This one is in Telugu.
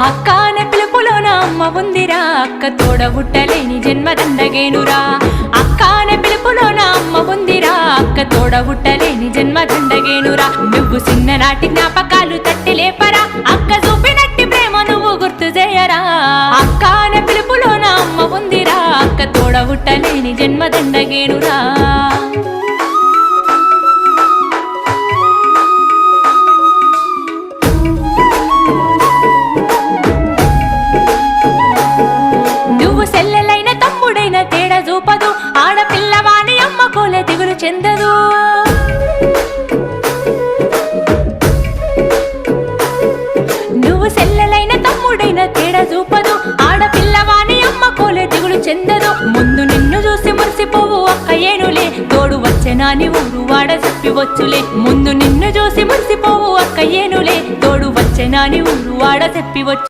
అక్క అనే పిలుపులోన అమ్మ ఉందిరా, అక్క తోడబుట్టలేని జన్మ దండగేనురా. అక్క అనే పిలుపులోన అమ్మ ఉందిరా, అక్క తోడబుట్టలేని జన్మ దండగేనురా. నువ్వు చిన్ననాటి జ్ఞాపకాలు తట్టి లేపరా, అక్క చూపినట్టి ప్రేమ నువ్వు గుర్తు చేయరా. అక్క అనే పిలుపులోన అమ్మ ఉందిరా, అక్క తోడబుట్టలేని జన్మ దండగేనురా. నువ్వు సెల్లెలైన తమ్ముడైన తేడా చూపదు, ఆడపిల్లవాని అమ్మ కోలే దిగులు చెందదు. నువ్వు సెల్లెలైన తమ్ముడైన తేడా చూపదు, ఆడపిల్లవాని అమ్మ కోలే దిగులు చెందదు. ముందు నిన్ను చూసి మురిసిపోవు అక్క ఏనులే, తోడు వచ్చెనాని ఊరు వాడ చెప్పి వచ్చులే. ముందు నిన్ను చూసి మురిసిపోవు అక్క ఏనులే, తోడు వచ్చెనాని ఊరు వాడ చెప్పి వచ్చు.